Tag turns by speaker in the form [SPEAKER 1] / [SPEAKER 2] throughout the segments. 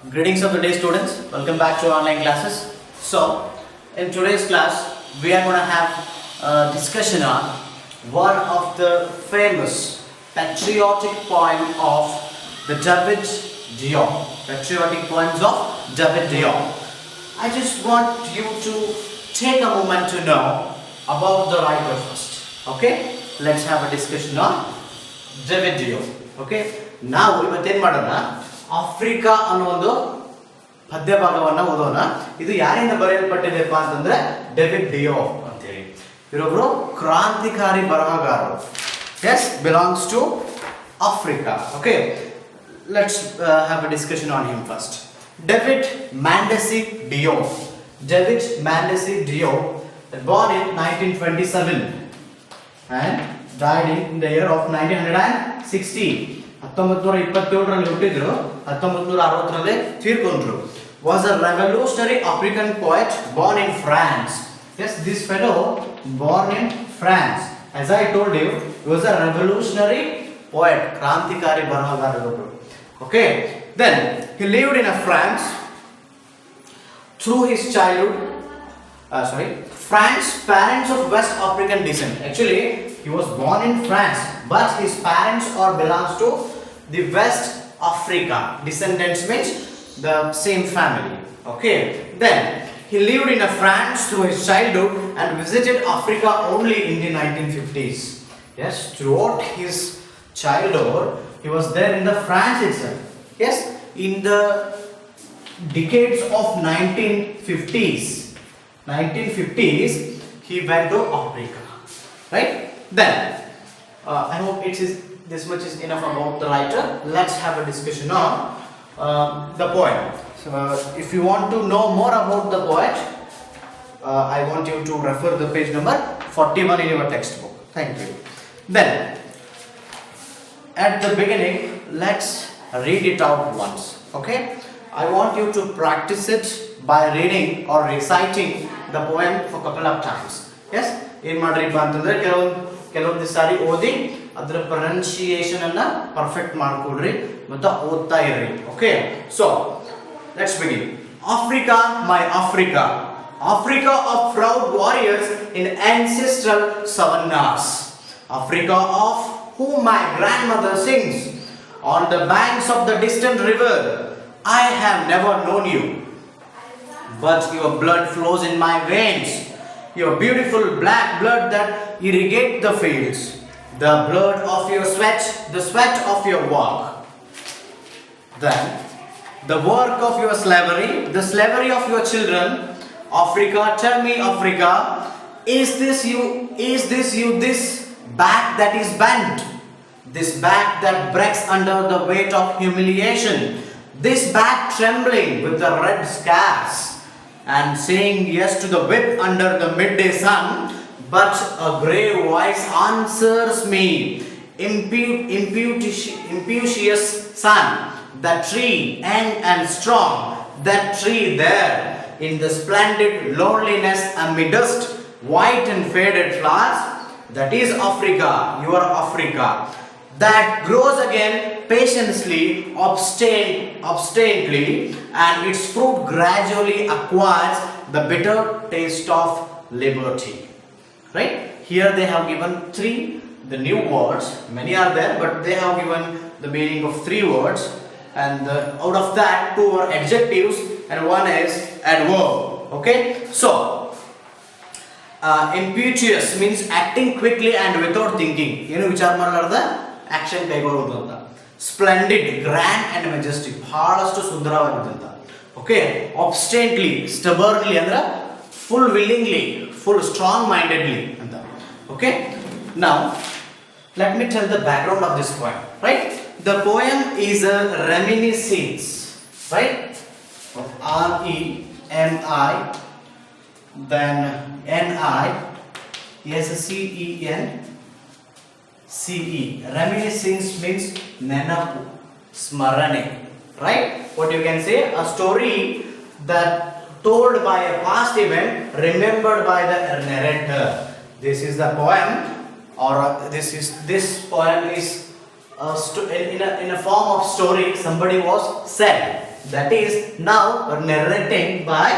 [SPEAKER 1] Greetings of the day, students. Welcome back to online classes. So, in today's class, we are going to have a discussion on one of the famous patriotic poem of the David Dion. Patriotic poems of David Dion. I just want you to take a moment to know about the writer first. Okay? Let's have a discussion on David Dion. Okay? ನಾವು ಇವತ್ತೇನು ಮಾಡೋಣ Africa ಅನ್ನೋ ಒಂದು ಪದ್ಯ ಭಾಗವನ್ನ ಓದೋಣ. ಇದು ಯಾರಿಂದ ಬರೆಯಲ್ಪಟ್ಟಿದೆಪ್ಪ ಅಂತಂದ್ರೆ ಡೇವಿಡ್ ಡಿಯೋ ಅಂತ ಹೇಳಿ. ಇವರೊಬ್ರು ಕ್ರಾಂತಿಕಾರಿ ಬರಹಗಾರರು. Yes, belongs to Africa. Okay, let's have a discussion on him first. David Mandessi Diop. David Mandessi Diop born in 1927 and died in the year of 1960. 1927ರಲ್ಲಿ ಹುಟ್ಟಿದ್ರು, 1960ರಲ್ಲಿ ತೀರ್ಕೊಂಡ್ರು. Was a revolutionary African poet born in France. Yes, this fellow born in France. As I told you, he was a revolutionary poet, ಕ್ರಾಂತಿಕಾರಿ ಬರಹಗಾರರು. Okay, then he lived in France through his childhood. France, parents of West African descent. Actually, he was born in France, but his parents are belongs to the West Africa. Descendants means the same family. Okay. Then he lived in France through his childhood and visited Africa only in the 1950s. Yes, throughout his childhood, he was there in the France itself. Yes, in the decades of 1950s. 1950s, he went to Africa, right? Then, I hope this much is enough about the writer. Let's have a discussion on the poem. So, if you want to know more about the poet, I want you to refer the page number 41 in your textbook. Thank you. Then, at the beginning, let's read it out once. Okay? I want you to practice it by reading or reciting the poem for a couple of times. Yes, ಏನು ಮಾಡ್ರಿಪ್ಪ ಅಂತಂದ್ರೆ ಕೆಲವೊಂದು ಸಾರಿ ಓದಿ ಅದರ pronunciation ಅನ್ನ perfect ಮಾಡ್ಕೊಳ್ರಿ ಮತ್ತು ಓದ್ತಾ ಇರ್ರಿ. Okay, so let's begin. Africa, my Africa, Africa of proud warriors in ancestral savannas, Africa of whom my grandmother sings, on the banks of the distant river. I have never known you, but your blood flows in my veins, your beautiful black blood that irrigates the fields, the blood of your sweat, the sweat of your work. Then, the work of your slavery, the slavery of your children. Africa, tell me, Africa, is this you, this back that is bent, this back that breaks under the weight of humiliation, this back trembling with the red scars, and saying yes to the whip under the midday sun, but a grave voice answers me, impetuous son, that tree young and strong, that tree there in the splendid loneliness amidst white and faded flowers, that is Africa, your Africa, that grows again patiently, obstinately, and its fruit gradually acquires the bitter taste of liberty. Right? Here they have given the new words. Many are there, but they have given the meaning of 3 words, and out of that 2 are adjectives and 1 is adverb. Okay? So, impetuous means acting quickly and without thinking. ಏನು ವಿಚಾರ ಮಾಡಲಾರ್ದ action ಕೈಗೊಳ್ಳುವುದು ಅಂತ. Splendid, grand and Majestic, ಬಹಳಷ್ಟು ಸುಂದರವಾಗಿದ್ದಂತ. Okay, obstinately, stubbornly ಅಂದ್ರೆ full willingly, full strong mindedly ಅಂತ. Okay, now let me tell the background of this poem. Right, the poem is a reminiscence, right, REMI, then NISCENCE. Reminiscence means nenapu, smarane, right? What you can say, a story that told by a past event remembered by the narrator. This is the poem, or this poem is in a form of story. Somebody was said. that is now narrating by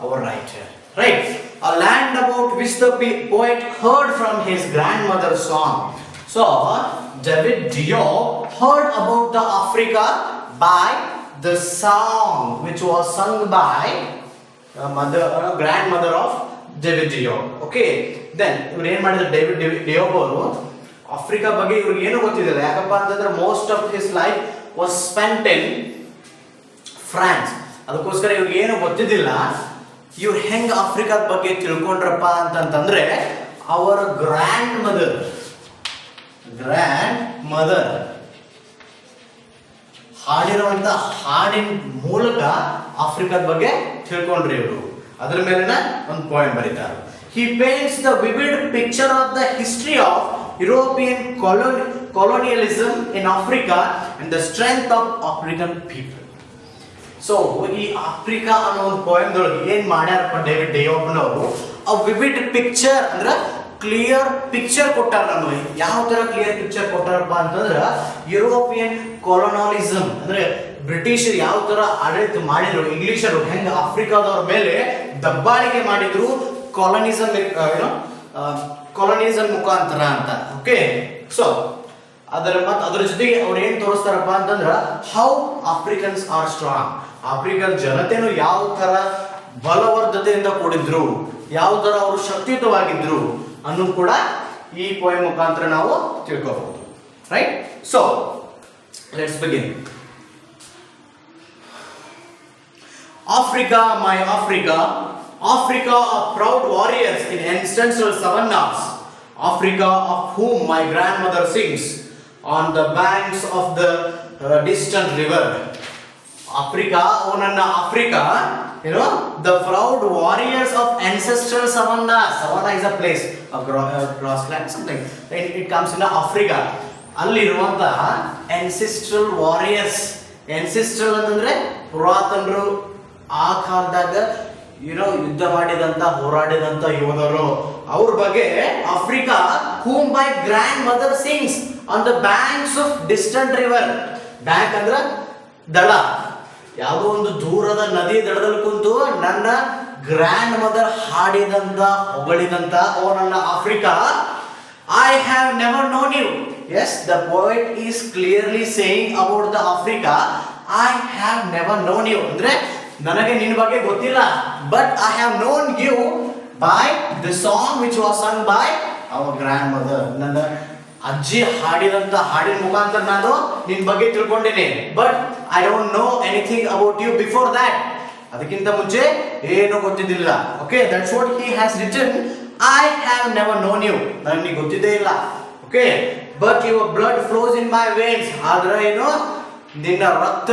[SPEAKER 1] our writer, right? A land about which the poet heard from his grandmother's song. So David Dio heard about the Africa by the song which was sung by grandmother of David Dio. Okay, then ಇವ್ರು ಏನ್ ಮಾಡಿದ್ರು David Dio ಅವರು Africa ಬಗ್ಗೆ ಇವ್ರಿಗೆ ಏನು ಗೊತ್ತಿಲ್ಲ. ಯಾಕಪ್ಪ ಅಂತಂದ್ರೆ most of his life was spent in France. ಅದಕ್ಕೋಸ್ಕರ ಇವ್ರಿಗೆ ಏನು ಗೊತ್ತಿದ್ದಿಲ್ಲ. ಇವ್ರು ಹೆಂಗ್ ಆಫ್ರಿಕಾದ ಬಗ್ಗೆ ತಿಳ್ಕೊಂಡ್ರಪ್ಪ ಅಂತಂತಂದ್ರೆ ಅವರ ಗ್ರ್ಯಾಂಡ್ ಮದರ್ ಹಾಡಿರುವಂತ ಹಾಡಿನ ಮೂಲಕ ಆಫ್ರಿಕಾದ ಬಗ್ಗೆ ತಿಳ್ಕೊಂಡ್ರಿ ಇವರು. ಅದರ ಮೇಲಿನ ಒಂದು ಪೋಯಂ ಬರೀತಾರೆ. He paints the vivid picture of the history of European colonialism in Africa and the strength of African people. So ಈ ಆಫ್ರಿಕಾ ಅನ್ನೋ ಒಂದು ಪೋಯಂದೊಳಗೆ ಏನ್ ಮಾಡ್ಯಾರಪ್ಪ ಡೇವಿಡ್ ಡಿಯೋಪ್ನವರು, a vivid picture ಅಂದ್ರೆ ಕ್ಲಿಯರ್ ಪಿಕ್ಚರ್ ಕೊಟ್ಟಾರ ನಮಗೆ. ಯಾವ ತರ ಕ್ಲಿಯರ್ ಪಿಕ್ಚರ್ ಕೊಟ್ಟಾರಪ್ಪ ಅಂತಂದ್ರೆ ಯುರೋಪಿಯನ್ ಕೊಲೊನಾಲಿಸಮ್ ಅಂದ್ರೆ ಬ್ರಿಟಿಷರು ಯಾವ ತರ ಆಡಳಿತ ಮಾಡಿದ್ರು, ಇಂಗ್ಲಿಷರು ಹೆಂಗ ಆಫ್ರಿಕಾದವ್ರ ಮೇಲೆ ದಬ್ಬಾಳಿಕೆ ಮಾಡಿದ್ರು ಕೊಲೊನಿಸಮ್ ಮುಖಾಂತರ ಅಂತ. ಓಕೆ, ಸೊ ಅದರ ಜೊತೆಗೆ ಅವ್ರು ಏನ್ ತೋರಿಸ್ತಾರಪ್ಪ ಅಂತಂದ್ರ how Africans are strong, African ಜನತೆನು ಯಾವ ತರ ಬಲವರ್ಧತೆಯಿಂದ ಕೂಡಿದ್ರು, ಯಾವ ತರ ಅವರು ಶಕ್ತಿಯುತವಾಗಿದ್ರು ಅನ್ನೋದು ಕೂಡ ಈ ಪೋಯಂ ಮುಖಾಂತರ ನಾವು ತಿಳ್ಕೋಬಹುದು. Right, so let's begin. Africa, my Africa, Africa of proud warriors in ancestral savannas, Africa of whom my grandmother sings on the banks of the distant river. Africa, oh nanna Africa, you know, the proud warriors of ancestral savannas. Savanna is a place, a grassland, something. It comes in Africa. ಅಲ್ಲಿರುವಂತಹ ancestral warriors, ancestral ಅಂತಂದ್ರೆ ಪುರಾತನರು, ಆ ಕಾಲದಾಗ ಯುದ್ಧ ಮಾಡಿದಂತ ಹೋರಾಡಿದಂತ ಯೋಧರು, ಅವ್ರ ಬಗ್ಗೆ Africa whom my grandmother sings on the banks of distant river. Bank ಅಂದ್ರ ದಡ, ಯಾವುದೋ ಒಂದು ದೂರದ ನದಿ ದಡದಲ್ಲಿ ಕುಂತು ನನ್ನ ಗ್ರ್ಯಾಂಡ್ ಮದರ್ ಹಾಡಿದಂತ ಹೊಗಳಿದಂತ ಓ ನನ್ನ Africa, I have never known you. Yes, the poet is clearly saying about the Africa, I have never known you. ಅಂದ್ರೆ ನನಗೆ ನಿನ್ನ ಬಗ್ಗೆ ಗೊತ್ತಿಲ್ಲ, but I have known you by the song which was sung by our grandmother. ನನ್ನ ಅಜ್ಜಿ ಹಾಡಿದಂತ ಹಾಡಿನ ಮುಖಾಂತರ ನಾನು ನಿನ್ನ ಬಗ್ಗೆ ತಿಳ್ಕೊಂಡಿನಿ, but I don't know anything about you before that. ಅದಕ್ಕಿಂತ ಮುಂಚೆ ಏನು ಗೊತ್ತಿದ್ದಿಲ್ಲ. Okay, that's what he has written. I have never known you. ನನಗೆ ಗೊತ್ತಿದ್ದೇ ಇಲ್ಲ. Okay, but your blood flows in my veins. ಆದ್ರೆ ಏನು, ನಿನ್ನ ರಕ್ತ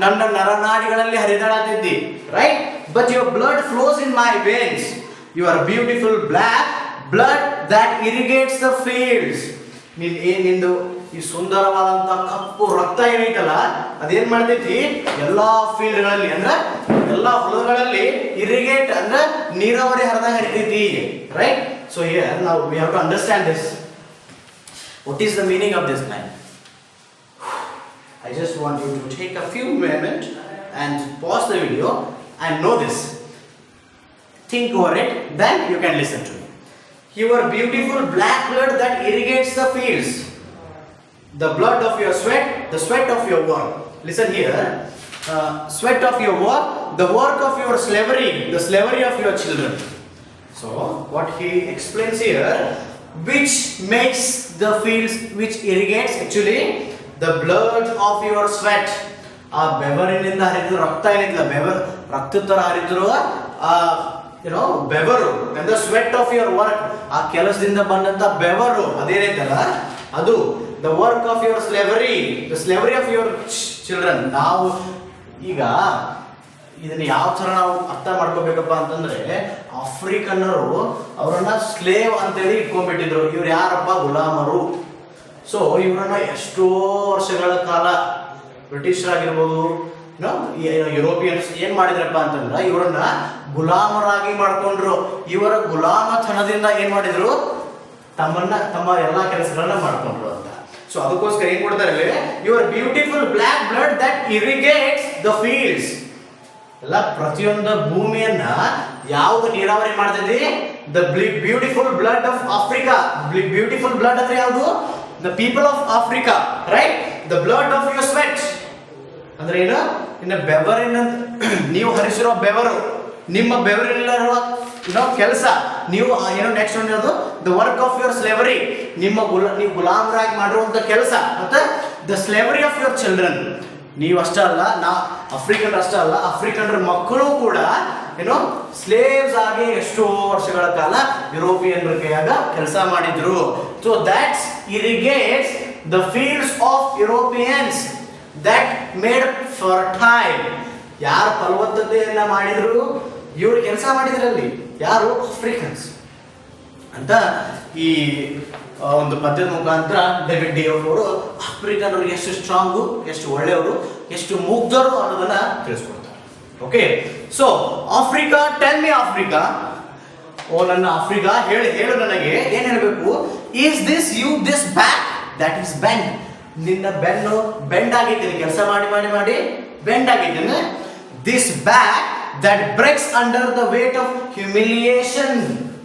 [SPEAKER 1] ನನ್ನ ನರನಾಡಿಗಳಲ್ಲಿ ಹರಿದಾಡುತ್ತಿದ್ದಿ. Right, but your blood flows in my veins. You are beautiful black blood that irrigates the fields. ನಿಂದು ಈ ಸುಂದರವಾದಂತ ಕಪ್ಪು ರಕ್ತ ಏನೈತಲ್ಲ, ಅದೇನ್ ಮಾಡ್ತೈತಿ ಎಲ್ಲಾ ಫೀಲ್ಡ್ಗಳಲ್ಲಿ ಅಂದ್ರೆ ಎಲ್ಲಾ ಹೊಲಗಳಲ್ಲಿ ಇರಿಗೇಟ್ ಅಂದ್ರೆ ನೀರಾವರಿ ಹರಿದಂಗ ಹರಿತೈತಿ. ರೈಟ್, ಸೊ ಹಿಯರ್ ನಾವು we have to understand this. What is the meaning of this man? I just want you to take a few moments and pause the video and know this. Think over it, then you can listen to me. Your beautiful black blood that irrigates the fields, the blood of your sweat, the sweat of your work. Listen here, sweat of your work, the work of your slavery, the slavery of your children. So what he explains here, which makes the fields, which irrigates actually the blood of your sweat. ಆ ಬೆವರಿನಿಂದ ಹರಿದ ರಕ್ತ ಏನಿಲ್ಲ, ಬೆವರು ರಕ್ತ ತರ ಹರಿದ್ರು ಬೆವರು, and the sweat of your work, ಆ ಕೆಲಸದಿಂದ ಬಂದಂತ ಬೆವರು ಅದೇನೈತಲ್ಲ ಅದು, the work of your slavery, the slavery of your children. ನಾವು ಈಗ ಇದನ್ನ ಯಾವ ತರ ನಾವು ಅರ್ಥ ಮಾಡ್ಕೋಬೇಕಪ್ಪ ಅಂತಂದ್ರೆ, ಆಫ್ರಿಕನ್ನರು ಅವರನ್ನ ಸ್ಲೇವ್ ಅಂತೇಳಿ ಇಟ್ಕೊಂಡ್ಬಿಟ್ಟಿದ್ರು. ಇವ್ರು ಯಾರಪ್ಪ? ಗುಲಾಮರು. ಸೊ ಇವರನ್ನ ಎಷ್ಟೋ ವರ್ಷಗಳ ಕಾಲ ಬ್ರಿಟಿಷರಾಗಿರ್ಬೋದು, ಯುರೋಪಿಯನ್ಸ್ ಏನ್ ಮಾಡಿದ್ರಪ್ಪ ಅಂತಂದ್ರೆ ಇವರನ್ನ ಗುಲಾಮರಾಗಿ ಮಾಡ್ಕೊಂಡ್ರು. ಇವರ ಗುಲಾಮತನದಿಂದ ಏನ್ ಮಾಡಿದ್ರು, ತಮ್ಮ ಎಲ್ಲಾ ಕೆಲಸಗಳನ್ನ ಮಾಡ್ಕೊಂಡ್ರು ಅಂತ. ಸೊ ಅದಕ್ಕೋಸ್ಕರ ಏನ್ ಕೊಡ್ತಾರೆ your beautiful black blood that irrigates the fields. ಎಲ್ಲ ಪ್ರತಿಯೊಂದು ಭೂಮಿಯನ್ನ ಯಾವುದು ನೀರಾವರಿ ಮಾಡ್ತೈತಿ? The beautiful blood of Africa. Beautiful blood ಅಂದ್ರೆ ಯಾವುದು? The people of Africa, right? The blood of your sweat ಅಂದ್ರೆ ಏನು? ಇನ್ನು ಬೆವರಿನ ನೀವು ಹರಿಸಿರೋ ಬೆವರು, ನಿಮ್ಮ ಬೆವರಿನಲ್ಲಿರುವ ಕೆಲಸ, ನೀವು ಏನು ನೆಕ್ಸ್ಟ್ ಒಂದು the work of your slavery, ನೀವು ಗುಲಾಮರಾಗಿ ಮಾಡಿರುವಂತ ಕೆಲಸ, ಮತ್ತೆ the slavery of your children. ನೀವು ಅಷ್ಟೇ ಅಲ್ಲ, ಆಫ್ರಿಕನ್ ಅಷ್ಟೇ ಅಲ್ಲ, ಆಫ್ರಿಕನ್ರ ಮಕ್ಕಳು ಕೂಡ ಏನೋ ಸ್ಲೇವ್ಸ್ ಆಗಿ ಎಷ್ಟೋ ವರ್ಷಗಳ ಕಾಲ ಯುರೋಪಿಯನ್ರ ಕೈಯಾಗ ಕೆಲಸ ಮಾಡಿದ್ರು. So that's irrigates the fields of Europeans that made fertile. ಯಾರು ಫಲವತ್ತತೆಯನ್ನ ಮಾಡಿದ್ರು? ಇವರು ಕೆಲಸ ಮಾಡಿದ್ರಲ್ಲಿ ಯಾರು? ಆಫ್ರಿಕನ್ಸ್ ಅಂತ ಈ ಒಂದು ಪದ್ಯದ ಮುಖಾಂತರ ಡೇವಿಡ್ ಡಿ ಅವರು ಆಫ್ರಿಕನ್ ಎಷ್ಟು ಸ್ಟ್ರಾಂಗು, ಎಷ್ಟು ಒಳ್ಳೆಯವರು, ಎಷ್ಟು ಮುಗ್ಧರು ಅನ್ನೋದನ್ನ ತಿಳಿಸ್ಕೊಡ್ತಾರೆ. Okay, so Africa, tell me Africa. ಓ ನನ್ನ ಆಫ್ರಿಕಾ, ಹೇಳು ನನಗೆ, ಏನ್ ಹೇಳಬೇಕು? Is this you this back that is bend. ನಿನ್ನ ಬೆನ್ನು ಬೆಂಡ್ ಆಗಿದ್ದೀನಿ, ಕೆಲಸ ಮಾಡಿ ಮಾಡಿ ಮಾಡಿ ಬೆಂಡ್ ಆಗಿದ್ದೀನಿ. This back that breaks under the weight of humiliation.